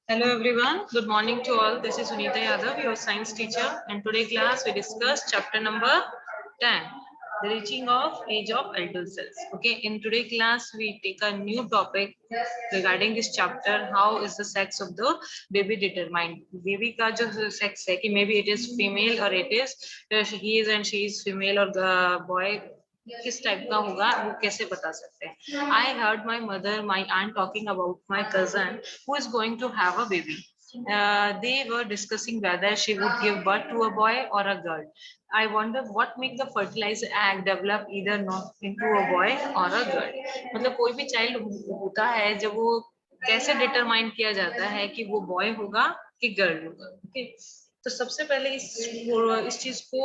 Hello everyone, good morning to all. This is Sunita Yadav, your science teacher, and today class we discuss chapter number 10, the reaching of age of adult cells. Okay, in today class we take a new topic regarding this chapter. How is the sex of the baby determined? Baby का जो sex है कि maybe it is female or it is he is and she is female or the boy किस type का होगा वो कैसे बता सकते हैं. I heard my mother, my aunt talking about my cousin who is going to have a baby. They were discussing whether she would give birth to a boy or a girl. I wonder what make the fertilized egg develop either not into a boy or a girl. मतलब कोई भी child होता है जब वो कैसे determine किया जाता है कि वो बॉय होगा कि गर्ल होगा. ओके, तो सबसे पहले इस चीज को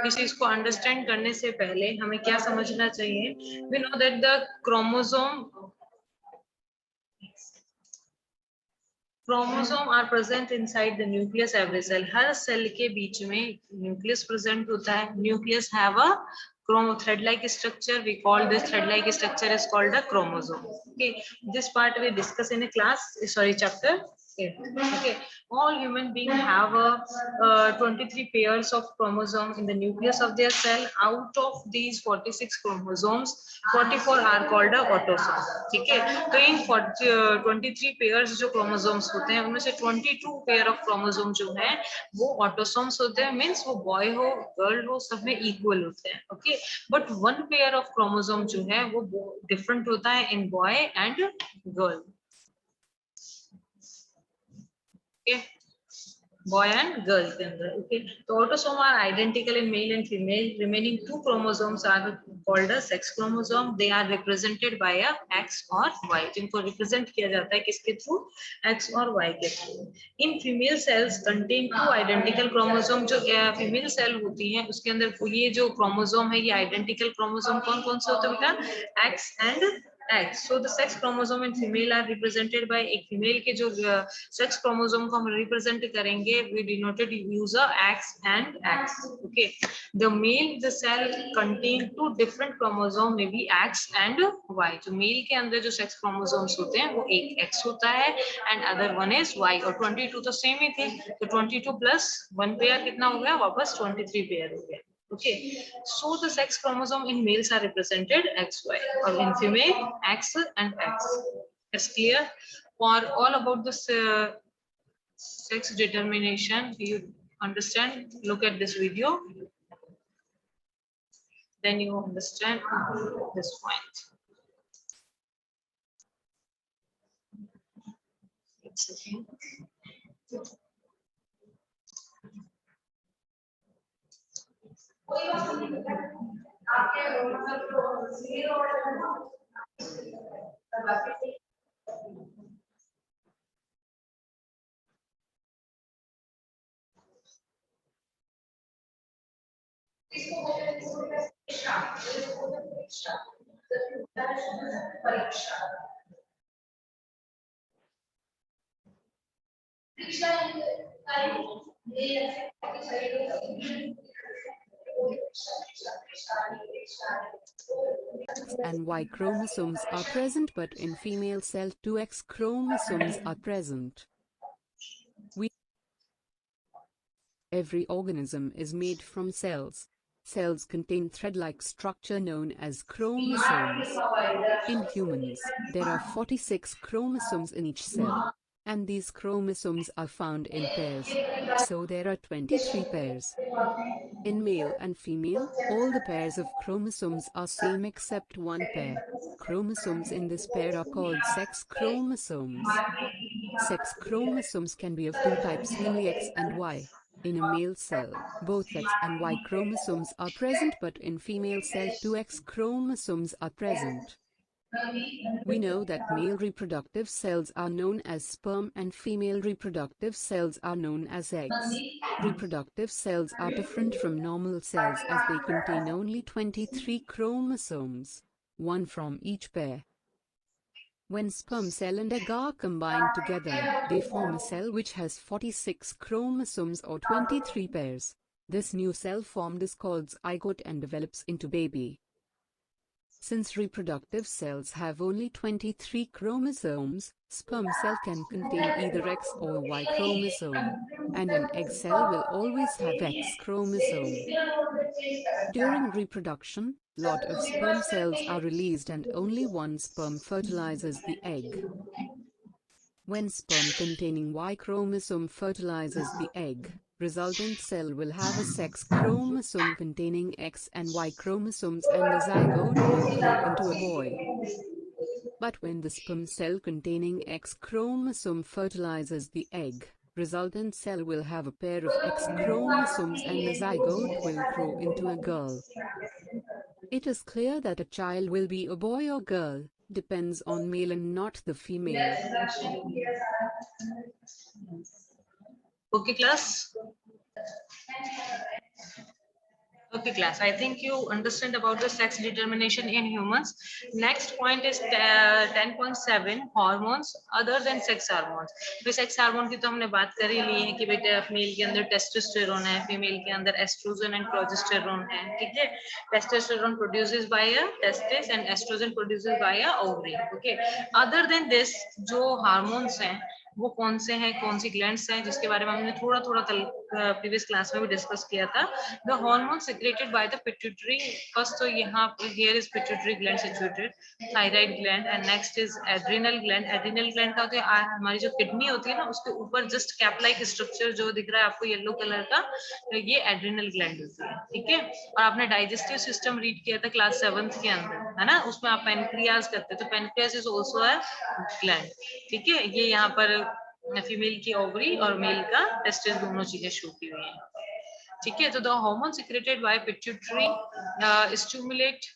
इस चीज को अंडरस्टैंड करने से पहले हमें क्या समझना चाहिए. We know that the chromosome are present inside the nucleus every cell. हर सेल के बीच में न्यूक्लियस प्रेजेंट होता है. Nucleus have a thread like structure. We call this thread like structure is called a chromosome. Okay, this part we discuss in a class, chapter 8. Okay, all human beings have a 23 pairs of chromosomes in the nucleus of their cell. Out of these 46 chromosomes, 44 are called a autosomes. ठीक है, तो इन 23 pairs जो chromosomes होते हैं उनमें से 22 pair of chromosomes जो है वो autosomes होते हैं. मीन्स वो बॉय हो गर्ल हो सब में इक्वल होते हैं. Okay, but one pair of chromosome जो है वो डिफरेंट होता है in boy and girl. Okay, boy and girl के अंदर. ओके, तो autosome are identical in male and female. Remaining two chromosomes are called a sex chromosome. They are represented by a X और Y. जिनको represent किया जाता है किसके through, X और वाई के through. In female cells contain two identical chromosome. जो female cell होती है उसके अंदर ये जो क्रोमोसोम है ये आइडेंटिकल क्रोमोसोम कौन कौन से होते हैं बेटा, x and X. So the sex chromosome in female are represented by एक फीमेल के जो सेक्स क्रोमोसोम को हम रिप्रेजेंट करेंगे we denoted use a X and X. Okay, the male the cell contain two different chromosome may be X and Y. जो mail के अंदर जो सेक्स क्रोमोसोम्स होते हैं वो एक X होता है and other one is Y. और 22 तो सेम ही थे, तो 22 प्लस 1 पेयर कितना हो गया, वापस 23 पेयर हो गया. Okay, so the sex chromosome in males are represented XY or in female X and X. It's clear. For all about this sex determination, you understand, look at this video, then you understand this point. And Y chromosomes are present, but in female cell 2X chromosomes are present. Every organism is made from cells. Cells contain thread-like structure known as chromosomes. In humans, there are 46 chromosomes in each cell, and these chromosomes are found in pairs, so there are 23 pairs. In male and female, all the pairs of chromosomes are same except one pair. Chromosomes in this pair are called sex chromosomes. Sex chromosomes can be of two types, namely X and Y. In a male cell, both X and Y chromosomes are present, but in female cell 2X chromosomes are present. We know that male reproductive cells are known as sperm and female reproductive cells are known as eggs. Reproductive cells are different from normal cells as they contain only 23 chromosomes, one from each pair. When sperm cell and egg are combined together, they form a cell which has 46 chromosomes or 23 pairs. This new cell formed is called zygote and develops into baby. Since reproductive cells have only 23 chromosomes, sperm cell can contain either X or Y chromosome, and an egg cell will always have X chromosome. During reproduction, lot of sperm cells are released and only one sperm fertilizes the egg. When sperm containing Y chromosome fertilizes the egg, resultant cell will have a sex chromosome containing X and Y chromosomes, and the zygote will grow into a boy. But when the sperm cell containing X chromosome fertilizes the egg, resultant cell will have a pair of X chromosomes and the zygote will grow into a girl. It is clear that a child will be a boy or girl, depends on male and not the female. Okay, class. Okay, class. I think you understand about the sex determination in humans. Next point is 10.7 hormones other than sex hormones. तो sex hormone की तो हमने बात कर ही ली है कि बेटा mail के अंदर टेस्टोस्टेरोन है, फीमेल के अंदर एस्ट्रोजन एंड प्रोजेस्टेरोन है, ठीक है. Testosterone produces by a testis and estrogen produces by a ovary. Okay, other than this जो हार्मोन्स हैं वो कौन से हैं, कौन सी ग्लैंड्स हैं, जिसके बारे में हमने थोड़ा थोड़ा प्रीवियस क्लास में भी डिस्कस किया था. The hormone secreted by the pituitary. First तो यहाँ here is pituitary gland situated, thyroid gland, and next is adrenal gland. Adrenal gland का तो हमारी जो किडनी होती है ना उसके ऊपर जस्ट कैप लाइक स्ट्रक्चर जो दिख रहा है आपको येलो कलर का, ये एड्रिनल ग्लैंड होती है, ठीक है. और आपने डाइजेस्टिव सिस्टम रीड किया था क्लास 7th के अंदर, है ना, उसमें आप पेनक्रियाज करते हैं, तो pancreas is also a gland, ठीक है. ये यहाँ पर फीमेल की ओवरी और मेल का टेस्टिस दोनों चीजें शो की हुई है, ठीक है. तो the hormone secreted by pituitary stimulate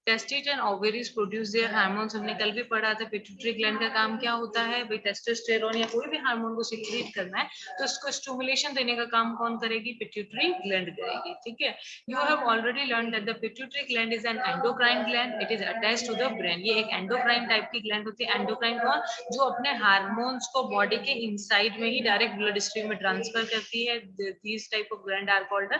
testis and ovaries produce their hormones. हमने कल भी पढ़ा था पिट्यूटरी ग्लैंड का काम क्या होता है भाई, टेस्टोस्टेरोन या कोई भी हार्मोन को सिक्रेट करना है तो उसको स्टिमुलेशन देने का काम कौन करेगी, पिट्यूटरी ग्लैंड करेगी, ठीक है. You have already learn that the pituitary gland is an endocrine gland, it is attached to the brain. ये एक एंडोक्राइन टाइप की ग्लैंड होती है. एंडोक्राइन कौन, जो अपने हार्मोन्स को बॉडी के इनसाइड में ही डायरेक्ट ब्लड स्ट्रीम में ट्रांसफर करती है. These type of gland are called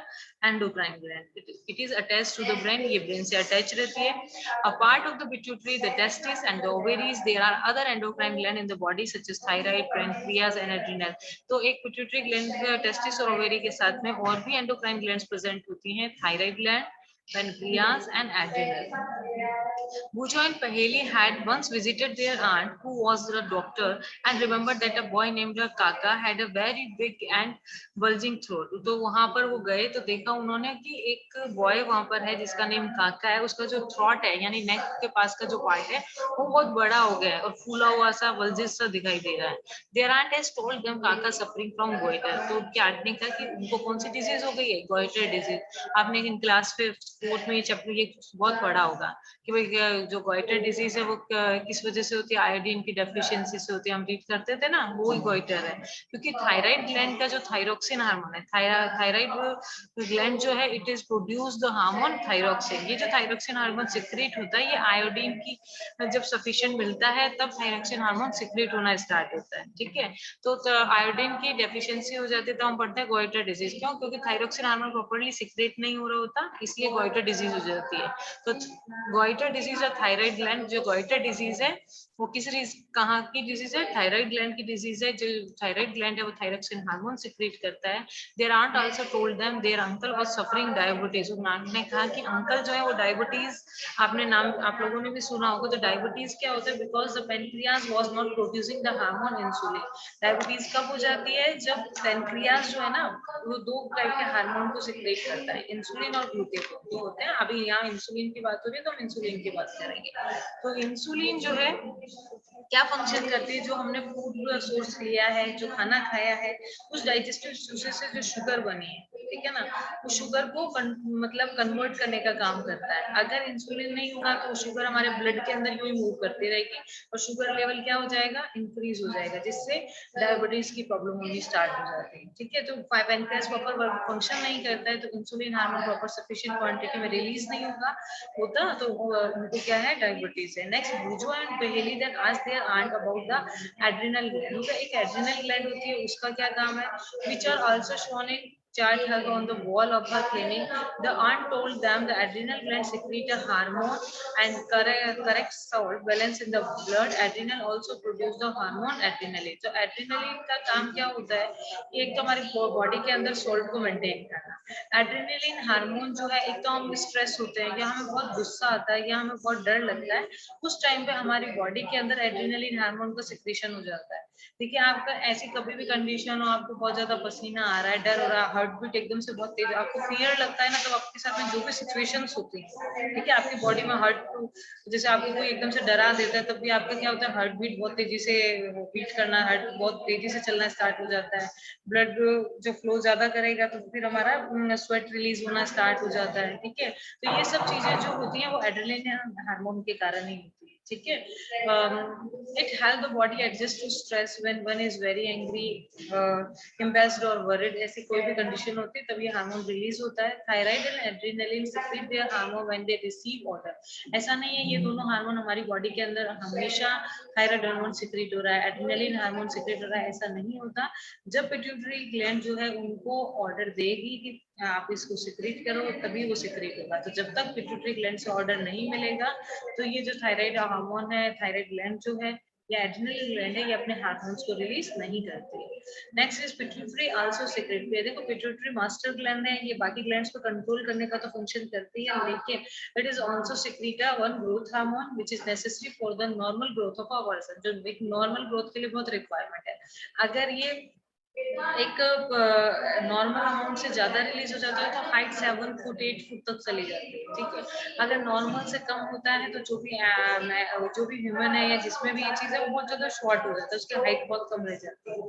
endocrine gland. It is attached to the brain, ये ब्रेन से अटैच रहती है. A part of the pituitary, the testes and the ovaries, there are other endocrine gland in the body such as thyroid, pancreas and adrenal. तो एक pituitary gland, testis और ovary के साथ में और भी endocrine glands present होती हैं, thyroid gland, pancreas and adrenal. Bujo and Paheli had once visited their aunt who was a doctor and remembered that a boy named Kaka had a very big and bulging throat. तो वहां पर वो गए तो देखा उन्होंने कि एक बॉय वहां पर है जिसका नेम काका है, उसका जो थ्रॉट है यानी नेक के पास का जो पार्ट है वो बहुत बड़ा हो गया है और फूला हुआ सा बल्जिस सा दिखाई दे रहा है. Their aunt has told them Kaka suffering from goiter. तो उनकी आंट ने कहा कि उनको कौन सी डिजीज हो गई है, गोइटर डिजीज. आपने इन क्लास 4th में ये चैप्टर ये बहुत पढ़ा होगा कि भाई जो गोइटर डिजीज है वो किस वजह से होती है, आयोडीन की डेफिशिएंसी से होती है. हम रीड करते थे ना, वो ही गोइटर है. क्योंकि थायराइड ग्लैंड का जो थायरोक्सिन हार्मोन है, थायराइड ग्लैंड जो है it is produce the hormone thyroxine. ये जो थायरोक्सिन हार्मोन सिक्रेट होता है ये आयोडीन की जब सफिशिएंट मिलता है तब थायरोक्सिन हार्मोन सिक्रेट होना स्टार्ट होता है, ठीक है. तो आयोडीन की डेफिशिएंसी हो जाती है तो हम पढ़ते हैं गोइटर डिजीज. क्यों, क्योंकि थायरोक्सिन हार्मोन प्रॉपर्ली सिक्रेट नहीं हो रहा होता, इसलिए गोइटर डिजीज हो जाती है. तो गोइटर डिजीज और थायराइड ग्लैंड, जो गोइटर डिजीज है वो किस कहाँ की डिजीज है, थायराइड ग्लैंड की डिजीज है. जो थायराइड ग्लैंड है वो थायरोक्सिन हार्मोन सिक्रेट करता है. Their aunt also told them their uncle was suffering diabetes. Aunt ने कहा कि अंकल जो है वो डायबिटीज, आपने नाम आप लोगों ने भी सुना होगा. तो डायबिटीज क्या होता है, because the pancreas was not producing the hormone insulin. Diabetes कब हो जाती है, जब पेनक्रियाज जो है ना वो दो टाइप के हार्मोन को सिक्रेट करता है, इंसुलिन और ग्लूकेगॉन जो होते हैं. अभी यहाँ इंसुलिन की बात हो रही है तो हम इंसुलिन की बात करेंगे. तो इंसुलिन जो है क्या फंक्शन करती है, जो हमने फूड सोर्स लिया है, जो खाना खाया है, उस डाइजेस्टिव प्रोसेस से जो शुगर बनी है, ठीक है ना, उस शुगर को मतलब कन्वर्ट करने का काम करता है. अगर इंसुलिन नहीं होगा तो शुगर हमारे ब्लड के अंदर यूं ही मूव करती रहेगी और शुगर लेवल क्या हो जाएगा, इंक्रीज हो जाएगा, जिससे डायबिटीज की प्रॉब्लम होनी स्टार्ट हो जाती है, ठीक है. तो पैनक्रियास प्रॉपर फंक्शन नहीं करता है तो insulin hormone proper sufficient quantity में रिलीज नहीं होता तो उनको क्या है, डायबिटीज है. Next, Boojho and Paheli then asked their aunt about the adrenal gland. एक एड्रिनल ग्लैंड होती है, उसका क्या काम है, which are also shown in chart hung on the wall of her clinic. The aunt told them the adrenal gland secrete a hormone and correct salt balance in the blood. Adrenal also produce the hormone adrenaline. तो adrenaline का काम क्या होता है? एक तो हमारी body के अंदर सॉल्ट को मेंटेन करना. एड्रेनलिन हार्मोन जो है, एक तो हम स्ट्रेस होते हैं या हमें बहुत गुस्सा आता है या हमें बहुत डर लगता है, उस टाइम पे हमारी बॉडी के अंदर एड्रेनलिन हार्मोन का सिक्रीशन हो जाता है. देखिए आपका ऐसी कभी भी कंडीशन हो, आपको बहुत ज्यादा पसीना आ रहा है, डर हो रहा है, हार्ट बीट एकदम से बहुत तेज, आपको फियर लगता है ना, तो आपके साथ में जो भी सिचुएशंस होती है, ठीक है, आपकी बॉडी में हार्ट, जैसे आपको कोई एकदम से डरा देता है, तब भी आपका क्या होता है, हार्ट बीट बहुत तेजी से बीट करना, हार्ट बहुत तेजी से चलना स्टार्ट हो जाता है, ब्लड जो फ्लो ज्यादा करेगा तो फिर हमारा स्वेट रिलीज होना स्टार्ट हो जाता है. ठीक है, तो ये सब चीजें जो होती हैं वो एड्रेनलिन हार्मोन के कारण ही होती है. ठीक है, it help the body adjust to stress when one is very angry, embarrassed और वरिड. ऐसी कोई भी कंडीशन होती है तब ये हार्मोन रिलीज होता है. Thyroid and adrenaline secrete their hormone when they receive order. ऐसा नहीं है ये दोनों हार्मोन हमारी बॉडी के अंदर हमेशा थायराइड हार्मोन सीक्रेट हो रहा है, एड्रेनलिन हार्मोन सीक्रेट हो रहा है, ऐसा नहीं होता. जब पिट्यूटरी ग्लैंड जो है उनको ऑर्डर देगी कि आप इसको सिक्रेट करो, तभी वो सिक्रेट होगा. तो जब तक पिट्यूटरी ग्लैंड से ऑर्डर नहीं मिलेगा तो ये जो थायराइड हार्मोन है, थायराइड ग्लैंड जो है या एड्रेनल ग्लैंड है, ये अपने हार्मोन्स को रिलीज नहीं करती. Next is pituitary also secret. देखो पिट्यूटरी मास्टर ग्लैंड है, ये बाकी ग्लैंड्स को कंट्रोल करने का तो फंक्शन करती है, लेकिन it is also secret one growth hormone which is necessary for the normal growth of a person. जो एक नॉर्मल ग्रोथ के लिए बहुत रिक्वायरमेंट है. अगर ये एक नॉर्मल अमाउंट से ज्यादा रिलीज हो जाता है तो हाइट 7 फुट 8 फुट तक चली जाती है. ठीक है, अगर नॉर्मल से कम होता है तो जो भी ह्यूमन है या जिसमें भी ये चीज है वो बहुत ज्यादा शॉर्ट हो जाता है, उसकी हाइट बहुत कम रह जाती है.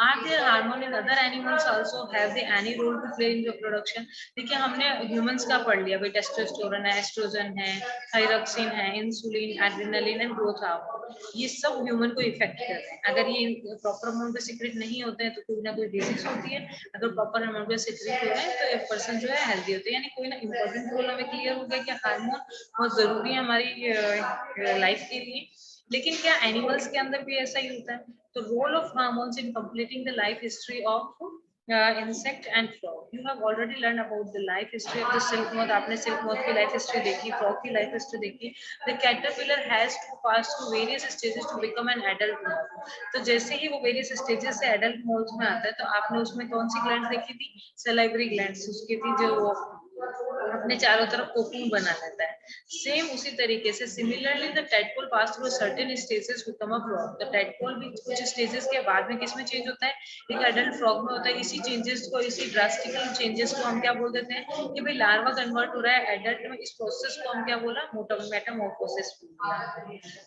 Are there hormone in other animals also have the any role to play in reproduction. देखिए हमने ह्यूमंस का पढ़ लिया भाई, टेस्टोस्टेरोन है, एस्ट्रोजन है, थायरॉक्सिन है, insulin, adrenaline and growth hormone, ये सब ह्यूमन को इफेक्ट कर रहे हैं. अगर ये प्रॉपर अमाउंट में सीक्रेट नहीं होते हैं तो कोई ना कोई डिजीज होती है. अगर प्रॉपर अमाउंट में सीक्रेट हो रहे हैं तो एक पर्सन जो है हेल्दी होते हैं. यानी कोई ना इंपॉर्टेंट रोल हमें क्लियर हो गया कि हार्मोन बहुत जरूरी है हमारी लाइफ के लिए. लेकिन क्या एनिमल्स के अंदर भी ऐसा ही होता है? तो role of hormones in completing the life history of insect and frog. You have already learned about the life history of the silk moth. आपने silk moth की life history देखी, frog की life history देखी. The caterpillar has to pass through various stages to become an adult moth. तो जैसे ही वो various stages से adult moth में आता है तो आपने उसमें कौन सी glands देखी थी? salivary glands उसकी थी, जो वो अपने चारों तरफ कोकून बना लेता है. सेम उसी तरीके से similarly the tadpole pass through certain stages become a frog. The tadpole भी कुछ स्टेजेस के बाद में किस में चेंज होता है? एक एडल्ट फ्रॉग में होता है. इसी चेंजेस को, इसी ड्रास्टिकल चेंजेस को हम क्या बोल देते हैं कि भाई लार्वा कन्वर्ट हो रहा है एडल्ट में. इस प्रोसेस को हम क्या बोला? Metamorphosis.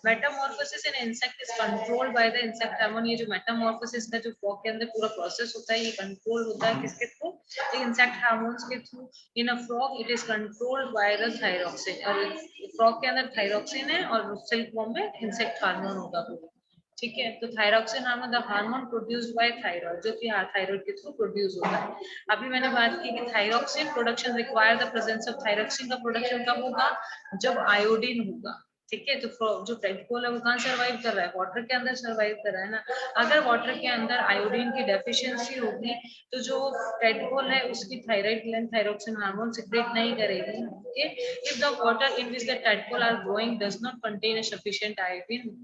Metamorphosis in insect is controlled by the insect hormone. ये जो मेटामॉर्फोसिस का जो फ्रॉग के अंदर पूरा प्रोसेस होता है, ये कंट्रोल होता है किसके थ्रू? इंसेक्ट हार्मोन्स के through. In a frog it is controlled by the thyroxine. और फ्रॉग के अंदर थायरॉक्सिन है और सिल्क वर्म में इंसेक्ट हार्मोन होगा पूरा. ठीक है, तो thyroxine hormone the hormone produced by thyroid, जो कि थायराइड के थ्रू प्रोड्यूस होता है. अभी मैंने बात की कि thyroxine production require the presence of thyroxine. का प्रोडक्शन कब होगा? जब आयोडीन होगा. ठीक है, तो जो टेडपोल है वो कहाँ सर्वाइव कर रहा है? वाटर के अंदर सर्वाइव कर रहा है ना. अगर वाटर के अंदर आयोडीन की डेफिशिएंसी होगी तो जो टेडपोल है उसकी thyroid gland thyroxine hormone secrete नहीं करेगी. Okay, if the water in which the tadpole are growing does not contain a sufficient iodine.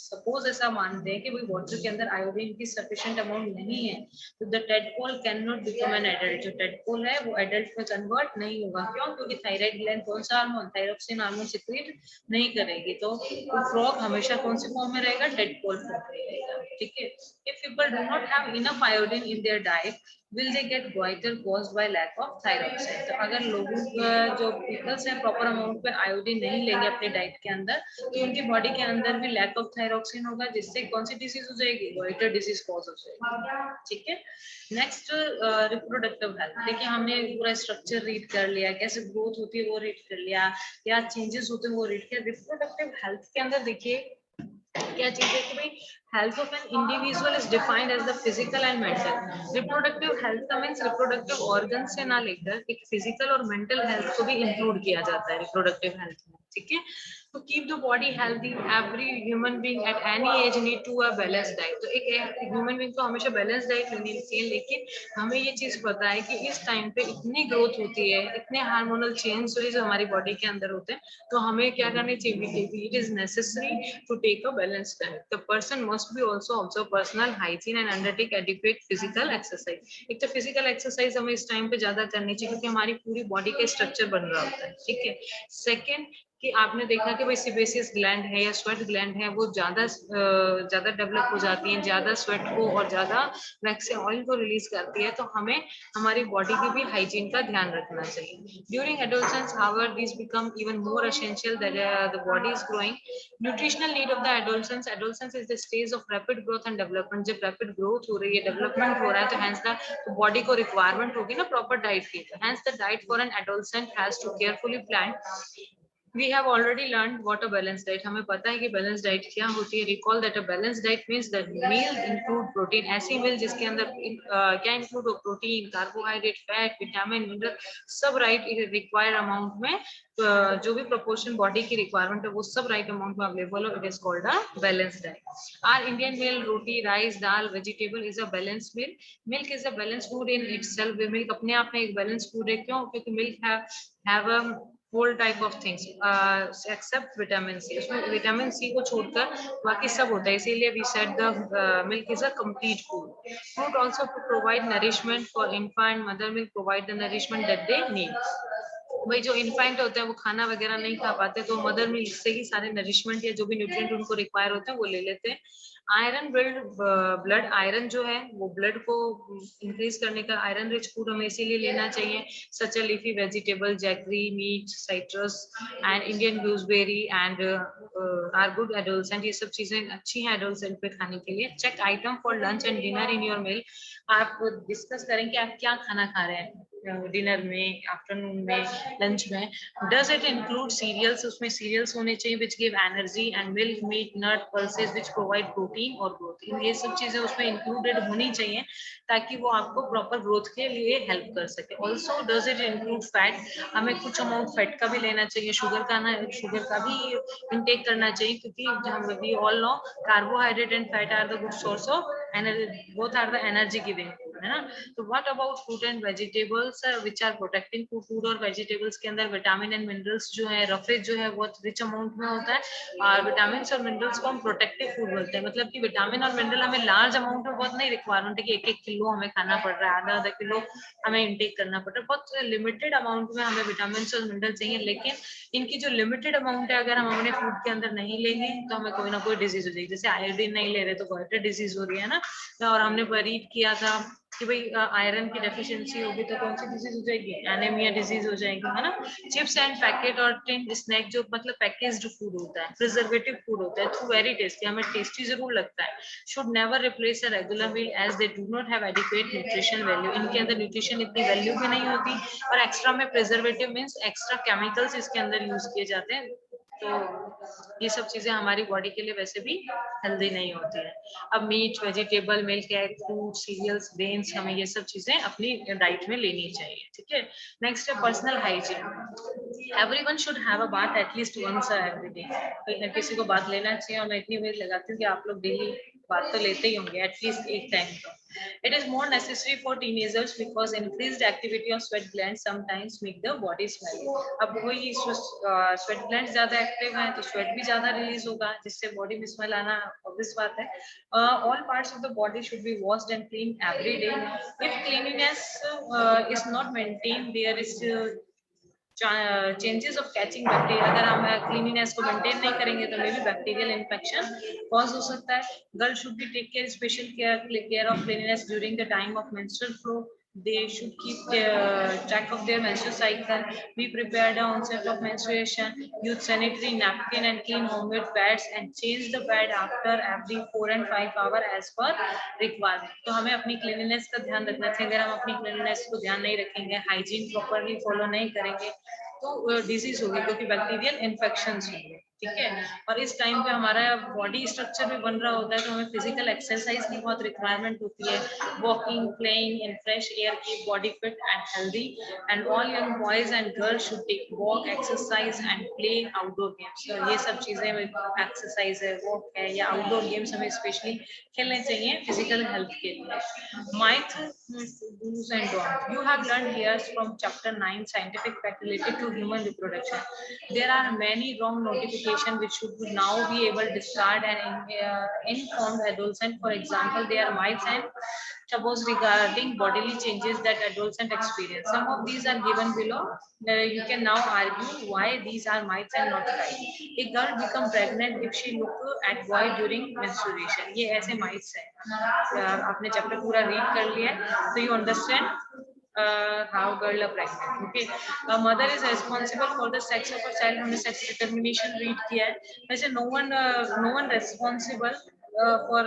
Suppose ऐसा मानते हैं कि भाई वाटर के अंदर आयोडीन की सफिशिएंट अमाउंट नहीं है तो the tadpole can not become an adult. जो टेडपोल है वो एडल्ट में कन्वर्ट नहीं होगा. क्यों? क्योंकि थायराइड ग्लैंड कौन सा हार्मोन? थायरॉक्सिन हार्मोन सिक्रेट नहीं करेगी. तो फ्रॉग हमेशा कौन सी फॉर्म में रहेगा? टेडपोल फॉर्म में रहेगा. ठीक है, if people do not have enough iodine in their diet will they get goiter caused by lack of thyroxine. तो अगर लोगों का जो पीपल्स हैं प्रॉपर अमाउंट पे आयोडीन नहीं लेंगे अपने डाइट के अंदर तो उनकी बॉडी के अंदर भी लैक ऑफ थायरॉक्सिन होगा, जिससे कौन सी डिजीज हो जाएगी? गोइटर डिजीज कॉज हो जाएगी. ठीक है, नेक्स्ट रिप्रोडक्टिव हेल्थ. देखिए हमने पूरा स्ट्रक्चर रीड कर लिया, कैसे ग्रोथ होती है वो रीड कर लिया, क्या चेंजेस होते हैं वो रीड किया. रिप्रोडक्टिव हेल्थ के अंदर देखिए क्या चीज है कि भाई health of an individual is defined as the physical and mental. Reproductive health का मींस रिप्रोडक्टिव ऑर्गन से ना लेकर एक फिजिकल और मेंटल हेल्थ को भी इंक्लूड किया जाता है रिप्रोडक्टिव हेल्थ में. ठीक है, To keep the body healthy, every human being at any age need to a balanced diet. तो एक ह्यूमन बीइंग को हमेशा बैलेंस डाइट लेनी चाहिए, लेकिन हमें ये चीज पता है कि इस टाइम पे इतनी ग्रोथ होती है, इतने हार्मोनल चेंज हमारी बॉडी के अंदर होते हैं, तो हमें क्या करनी चाहिए? It is necessary to take a balance diet. The person must be also observe personal hygiene and undertake adequate physical exercise. एक तो फिजिकल एक्सरसाइज हमें इस टाइम पे ज्यादा करनी चाहिए, क्योंकि हमारी पूरी बॉडी का स्ट्रक्चर बन रहा होता है. ठीक है. सेकेंड, कि आपने देखा कि भाई सिबेसियस ग्लैंड है या स्वेट ग्लैंड है, वो ज्यादा डेवलप हो जाती हैं, ज्यादा स्वेट को और ज्यादा वैक्स से ऑयल को रिलीज करती है, तो हमें हमारी बॉडी की भी हाइजीन का ध्यान रखना चाहिए. During adolescence however this become even more essential that the body is growing. Nutritional need of the adolescence is the stage of rapid growth and development. जब रैपिड ग्रोथ हो रही है, डेवलपमेंट हो रहा है, तो हैंस द बॉडी को requirement होगी ना प्रॉपर डाइट की. Hence the diet for an adolescent has to carefully plan. We have already learned what a balanced diet. हमें पता है कि balanced diet क्या होती है. Recall that a balanced diet means that meal include protein. ऐसी meal जिसके अंदर क्या include हो? Protein, carbohydrate, fat, vitamin, mineral, सब right required amount में, जो भी proportion body की requirement है, वो सब right amount में available हो. It is called a balanced diet. Our Indian meal, roti, rice, dal, vegetable is a balanced meal. Milk is a balanced food in itself. Milk अपने आप में एक balanced food है. क्यों? क्योंकि milk have a whole type of things except vitamin C. उसमें vitamin C को छोड़कर बाकी सब होता है, इसीलिए we said the milk is a complete food. Fruit also provide nourishment for infant. Mother milk provide the nourishment that they need. भाई जो इन्फेंट होते हैं वो खाना वगैरह नहीं खा पाते, तो मदर मिल्क से ही सारे नरिशमेंट या जो भी न्यूट्रिएंट उनको रिक्वायर होते हैं वो ले लेते हैं. Iron build blood. आयरन जो है वो ब्लड को इंक्रीज करने का आयरन रिच फूड हमें इसीलिए लेना चाहिए. Such a leafy vegetable, jaggery, meat, citrus and Indian gooseberry and are good adolescent. ये सब चीजें अच्छी हैं एडोलसेंट पे खाने के लिए. Check item for lunch and dinner in your meal. आप डिस्कस करें कि आप क्या खाना खा रहे हैं डिनर में, आफ्टरनून में, लंच में. Does it include cereals? उसमें सीरियल्स होने चाहिए which give energy, and milk, meat, nut, pulses which provide protein और ग्रोथ. ये सब चीजें उसमें इंक्लूडेड होनी चाहिए ताकि वो आपको प्रॉपर ग्रोथ के लिए हेल्प कर सके. Also does it include fat? हमें कुछ अमाउंट फैट का भी लेना चाहिए, शुगर का भी इंटेक करना चाहिए, क्योंकि we all know carbohydrate and fat are the good source of energy, both are the energy giving, है ना. तो what about fruit and vegetables which are protecting food? Food और वेजिटेबल्स के अंदर विटामिन एंड मिनरल्स जो है, roughage जो है बहुत रिच अमाउंट में होता है, और विटामिन और मिनरल्स को हम प्रोटेक्टिव फूड बोलते हैं. मतलब कि विटामिन और मिनरल हमें लार्ज अमाउंट में बहुत नहीं रिक्वायरमेंट है कि 1-1 किलो हमें खाना पड़ रहा है, आधा-आधा किलो हमें इंटेक करना पड़ रहा है. बहुत लिमिटेड अमाउंट में हमें विटामिन और मिनरल चाहिए, लेकिन इनकी जो लिमिटेड अमाउंट है अगर हम अपने फूड के अंदर नहीं लेंगे तो हमें कोई ना कोई डिजीज हो जाएगी. जैसे आयोडीन नहीं ले रहे तो गॉइटर डिजीज हो रही है ना, और हमने रीड किया था कि भाई आयरन की डेफिशिएंसी होगी तो कौन सी डिजीज हो जाएगी? एनीमिया डिजीज हो जाएगी, है ना. चिप्स एंड पैकेट और टिन स्नैक जो मतलब पैकेज्ड फूड होता है, प्रिजर्वेटिव फूड होता है, थ्रू वेरी टेस्टी, हमें टेस्टी जरूर लगता है. Should never replace a regular meal as they do not have adequate nutrition value. इनके अंदर न्यूट्रिशन इतनी वैल्यू भी नहीं होती, और एक्स्ट्रा में प्रिजर्वेटिव मीन्स एक्स्ट्रा केमिकल्स इसके अंदर यूज किए जाते हैं, तो ये सब चीजें हमारी बॉडी के लिए वैसे भी हेल्दी नहीं होती है. अब meat, vegetable, milk, egg, fruit, cereals, grains, हमें ये सब चीजें अपनी डाइट में लेनी चाहिए. ठीक है. नेक्स्ट है personal hygiene. Everyone should have a bath at least once every day. किसी को बात लेना चाहिए, और मैं इतनी उम्मीद लगाती हूँ कि आप लोग डेली बात तो लेते ही होंगे एटलीस्ट एक टाइम तो. It is more necessary for teenagers because increased activity of sweat glands sometimes make the body smelly. अब वही sweat glands ज्यादा एक्टिव हैं तो sweat भी ज्यादा रिलीज होगा, जिससे बॉडी में स्मेल आना obvious बात है. All parts of the body should be washed and cleaned every day. If cleanliness is not maintained, there is changes of catching bacteria. अगर हम क्लीनिनेस को मेंटेन नहीं करेंगे तो may be bacterial infection cause हो सकता है. Girl should be take care special care of cleanliness during the time of menstrual flow. They should keep track of their menstrual cycle. Be prepared at onset of menstruation. Use sanitary napkin and clean homemade pads and change the pad after every 4 and 5 hours as per requirement. तो हमें अपनी cleanliness का ध्यान रखना चाहिए. अगर हम अपनी क्लीनिनेस को ध्यान नहीं रखेंगे, हाइजीन प्रॉपरली फॉलो नहीं करेंगे, तो डिजीज होगी, क्योंकि बैक्टीरियल इन्फेक्शन होंगे. ठीक है। और इस टाइम पे हमारा बॉडी स्ट्रक्चर भी बन रहा होता है, तो हमें फिजिकल एक्सरसाइज की बहुत रिक्वायरमेंट होती है, walking, playing in fresh air की body fit and healthy, and all young boys and girls should take walk, exercise and play outdoor games. तो ये सब चीजें, एक्सरसाइज है, वॉक है या आउटडोर गेम्स हमें स्पेशली खेलने चाहिए फिजिकल हेल्थ के लिए। Myth, do's and don'ts. You have learned here from chapter 9 scientific fact related to human reproduction. There are many wrong notifications which should now be able to discard and informed adolescent. For example, there are myths and taboos regarding bodily changes that adolescent experience. Some of these are given below. You can now argue why these are myths and not facts. A girl become pregnant if she look at boy during menstruation. ये ऐसे myths हैं। आपने chapter पूरा read कर लिया है, so you understand how girl are pregnant. Okay, a mother is responsible for the sex of a child. हमने sex determination read किया है। वैसे no one responsible for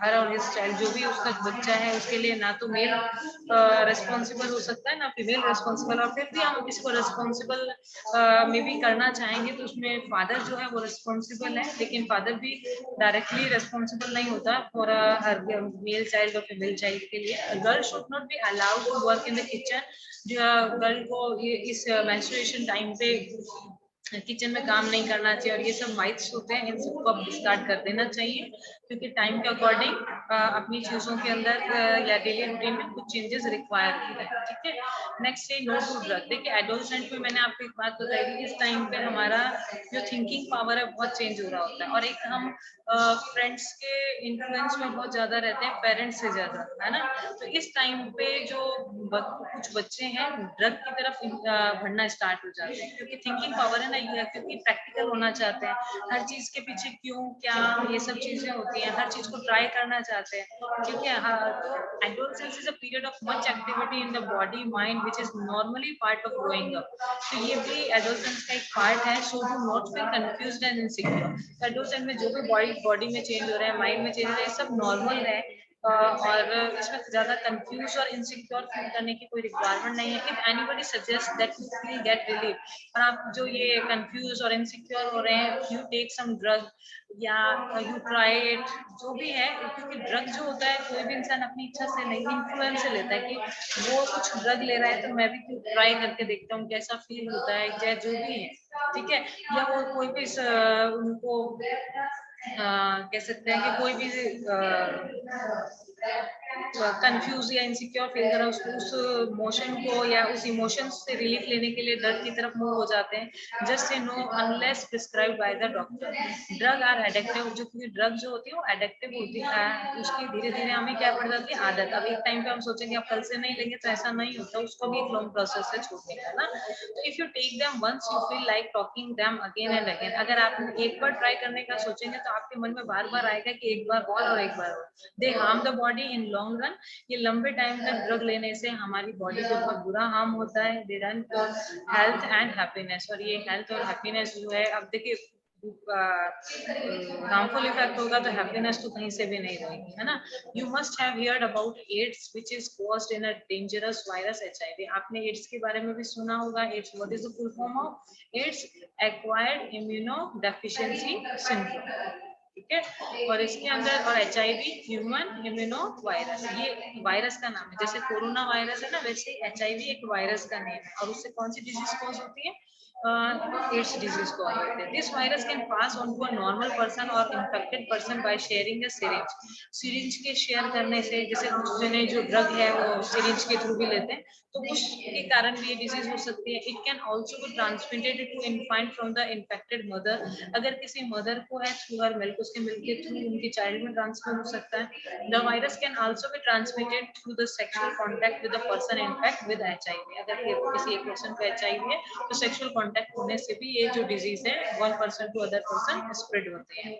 हर और his child, जो भी उसका बच्चा है उसके लिए ना तो मेल रिस्पॉन्सिबल हो सकता है ना फीमेल रिस्पॉन्सिबल। और फिर भी हम किसी को रिस्पॉन्सिबल में भी करना चाहेंगे तो उसमें फादर जो है वो रिस्पॉन्सिबल है, लेकिन फादर भी डायरेक्टली रिस्पॉन्सिबल नहीं होता फॉर हर मेल चाइल्ड और फीमेल चाइल्ड के लिए। Girl should not be allowed to work in the kitchen. जो गर्ल को इस मेंस्ट्रुएशन टाइम पे किचन में काम नहीं करना चाहिए, और ये सब माइथ्स होते हैं, इन सबको अब डिस्कार्ड कर देना चाहिए, क्योंकि टाइम के अकॉर्डिंग अपनी चीजों के अंदर या डेली रूटीन में कुछ चेंजेस रिक्वायर होते हैं। ठीक है, नेक्स्ट है नो टू ड्रग। देखिए एडोलसेंट में मैंने आपको एक बात बताई थी, इस टाइम पे हमारा जो थिंकिंग पावर है बहुत चेंज हो रहा होता है, और एक हम फ्रेंड्स के इन्फ्लुएंस में बहुत ज्यादा रहते हैं पेरेंट्स से ज्यादा, है ना। तो इस टाइम पे जो कुछ बच्चे हैं ड्रग की तरफ बढ़ना स्टार्ट हो जाते हैं, क्योंकि थिंकिंग पावर है ना, क्योंकि प्रैक्टिकल होना चाहते हैं, हर चीज के पीछे क्यों क्या ये सब चीजें होती हैं, हर चीज को ट्राई करना चाहते हैं। ठीक है, तो adolescence is a period of much activity in the body mind which is normally part of growing up. तो ये भी एडोलसेंस का एक पार्ट है। So do not feel confused and insecure. Adolescence में जो भी बॉडी में चेंज हो रहा है, माइंड में चेंज हो रहा है, ये सब नॉर्मल है, और इसमें ज्यादा कंफ्यूज और इनसिक्योर फील करने की कोई रिक्वायरमेंट नहीं है। If anybody suggest that you feel get relief, और आप जो ये कंफ्यूज और इनसिक्योर हो रहे हैं, यू टेक सम ड्रग या यू ट्राई इट, जो भी है, क्योंकि ड्रग जो होता है कोई भी इंसान अपनी इच्छा से नहीं, इन्फ्लुएंस से लेता है कि वो कुछ ड्रग ले रहा है तो मैं भी क्यों ट्राई करके देखता हूँ कैसा फील होता है, चाहे जो भी है। ठीक है, या वो कोई भी उनको कह सकते हैं कि कोई भी कंफ्यूज या इनसिक्योर फील कर रहा है, उस मोशन को या उस इमोशन से रिलीफ लेने के लिए ड्रग की तरफ मूव हो जाते हैं। Just say no unless prescribe by the doctor. Drug are addictive, जो क्योंकि ड्रग जो होती है वो एडिक्टिव होती है, उसकी धीरे धीरे हमें क्या पड़ जाती है आदत। अब एक टाइम पे हम सोचेंगे अब कल से नहीं लेंगे, तो ऐसा नहीं होता, उसको भी एक लॉन्ग प्रोसेस है छोड़ने का ना। तो if you take them once you feel like talking them again and again. अगर आप एक बार ट्राई करने का सोचेंगे तो आपके मन में बार बार आएगा कि एक बार और एक बार और। They harm the body in long run. ये लंबे टाइम तक ड्रग लेने से हमारी बॉडी को बहुत बुरा हार्म होता है। They run health and happiness, और ये हेल्थ और हैप्पीनेस जो है, अब देखिए हार्मफुल इफेक्ट होगा तो हैप्पीनेस तो कहीं से भी नहीं रहेगी, है ना। You must have heard about AIDS which is caused in a dangerous virus HIV. आपने एड्स के बारे में भी सुना होगा। AIDS, what is the full form of AIDS? Acquired immuno deficiency syndrome. ठीक है, और इसके अंदर, और एचआईवी ह्यूमन इम्यूनो वायरस, ये वायरस का नाम है। जैसे कोरोना वायरस है ना, वैसे एचआईवी एक वायरस का नेम है, और उससे कौन सी डिजीज कॉज होती है? एड्स डिजीज कॉज होती है। This virus can pass on to a normal person और infected person by sharing a syringe. Syringe के शेयर करने से, जैसे कुछ जने जो ड्रग है वो सिरिंज के थ्रू भी लेते हैं, तो उसके कारण भी ये डिजीज हो सकती है। It can also be transmitted to infant from the infected mother. अगर किसी मदर को है थ्रू हर मिल्क, उसके मिल्क के थ्रू उनकी चाइल्ड में ट्रांसफर हो सकता है। The virus can also be transmitted through the sexual contact with the person infect with HIV. अगर किसी एक पर्सन को एचआईवी है तो सेक्सुअल कॉन्टैक्ट होने से भी ये जो डिजीज है one person to other person spread होते हैं।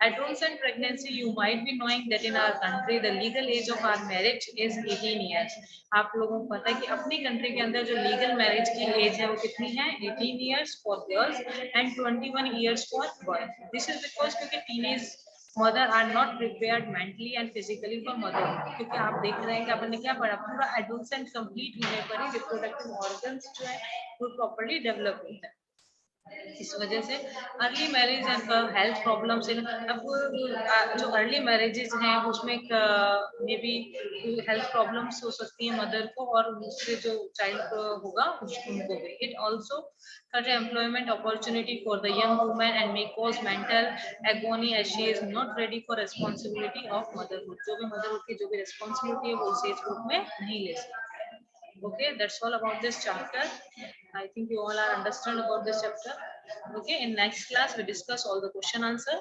Adolescent pregnancy, you might be knowing that in our country the legal age of our marriage is 18 years. आप लोगों को पता है कि अपनी कंट्री के अंदर जो लीगल मैरिज की एज है वो कितनी है? 18 years for girls and 21 years for boys. This is because क्योंकि teenage mother are not prepared mentally and physically for motherhood। क्योंकि आप देख रहे हैं कि अपन ने क्या पढ़ा, पूरा adolescent complete होने पर ही reproductive organs जो है वो properly develop होता है। इस वजह से early marriage and health problems in, अब जो अर्ली मैरिजेज हैं उसमें मे बी हेल्थ प्रॉब्लम्स हो सकती है मदर को, और उससे जो चाइल्ड होगा उनको भी। It also cut employment opportunity for the young woman and may cause mental agony as she is not ready for responsibility of motherhood। जो भी motherhood की जो भी responsibility है वो इस एज ग्रुप में नहीं ले सकती। Okay, that's all about this chapter. I think you all are understand about this chapter. Okay, in next class we discuss all the question answer.